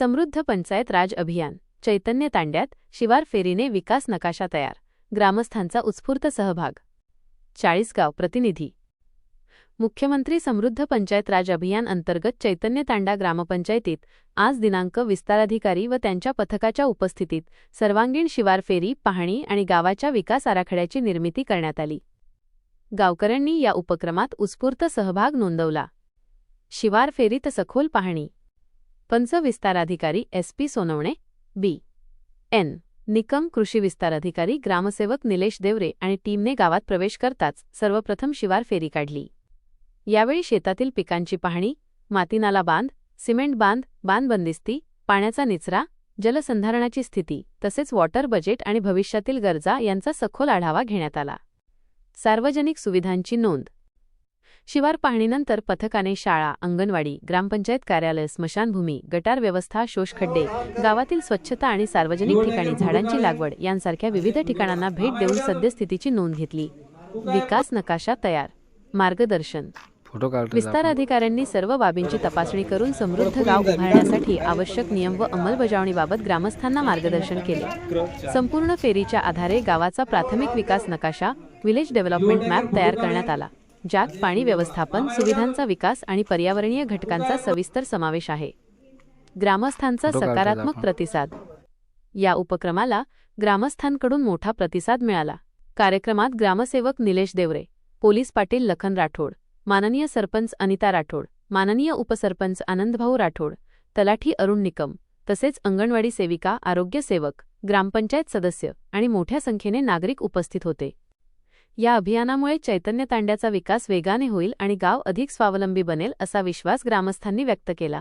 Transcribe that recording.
समृद्ध पंचायत राज अभियान, चैतन्य तांड्यात शिवार फेरीने विकास नकाशा तयार, ग्रामस्थांचा उत्स्फूर्त सहभाग. चाळीसगाव प्रतिनिधी. मुख्यमंत्री समृद्ध पंचायत राज अभियान अंतर्गत चैतन्य तांडा ग्रामपंचायतीत आज दिनांक विस्ताराधिकारी व त्यांच्या पथकाच्या उपस्थितीत सर्वांगीण शिवार फेरी पाहणी आणि गावाच्या विकास आराखड्याची निर्मिती करण्यात आली. गावकऱ्यांनी या उपक्रमात उत्स्फूर्त सहभाग नोंदवला. शिवार फेरीत सखोल पाहणी. पंच विस्ताराधिकारी SP सोनवणे, BN निकम, कृषी विस्ताराधिकारी ग्रामसेवक निलेश देवरे आणि टीमने गावात प्रवेश करताच सर्वप्रथम शिवार फेरी काढली. यावेळी शेतातील पिकांची पाहणी, मातीनाला बांध, सिमेंट बांध, बांध बंदिस्ती, पाण्याचा निचरा, जलसंधारणाची स्थिती तसेच वॉटर बजेट आणि भविष्यातील गरजा यांचा सखोल आढावा घेण्यात आला. सार्वजनिक सुविधांची नोंद. शिवार पाहणीनंतर पथकाने शाळा, अंगणवाडी, ग्रामपंचायत कार्यालय, स्मशानभूमी, गटार व्यवस्था, शोषखड्डे, गावातील स्वच्छता आणि सार्वजनिक ठिकाणी झाडांची लागवड यांसारख्या विविध ठिकाणांना भेट देऊन सद्यस्थितीची नोंद घेतली. विकास नकाशा तयार. मार्गदर्शन. विस्ताराधिकाऱ्यांनी सर्व बाबींची तपासणी करून समृद्ध गाव उभारण्यासाठी आवश्यक नियम व अंमलबजावणीबाबत ग्रामस्थांना मार्गदर्शन केले. संपूर्ण फेरीच्या आधारे गावाचा प्राथमिक विकास नकाशा, विलेज डेव्हलपमेंट मॅप तयार करण्यात आला, ज्यात पाणी व्यवस्थापन, सुविधांचा विकास आणि पर्यावरणीय घटकांचा सविस्तर समावेश आहे. ग्रामस्थांचा सकारात्मक प्रतिसाद. या उपक्रमाला ग्रामस्थांकडून मोठा प्रतिसाद मिळाला. कार्यक्रमात ग्रामसेवक निलेश देवरे, पोलीस पाटील लखन राठोड, माननीय सरपंच अनिता राठोड, माननीय उपसरपंच आनंदभाऊ राठोड, तलाठी अरुण निकम तसेच अंगणवाडी सेविका, आरोग्य सेवक, ग्रामपंचायत सदस्य आणि मोठ्या संख्येने नागरिक उपस्थित होते. या अभियानामुळे चैतन्य तांड्याचा विकास वेगाने होईल आणि गाव अधिक स्वावलंबी बनेल असा विश्वास ग्रामस्थांनी व्यक्त केला.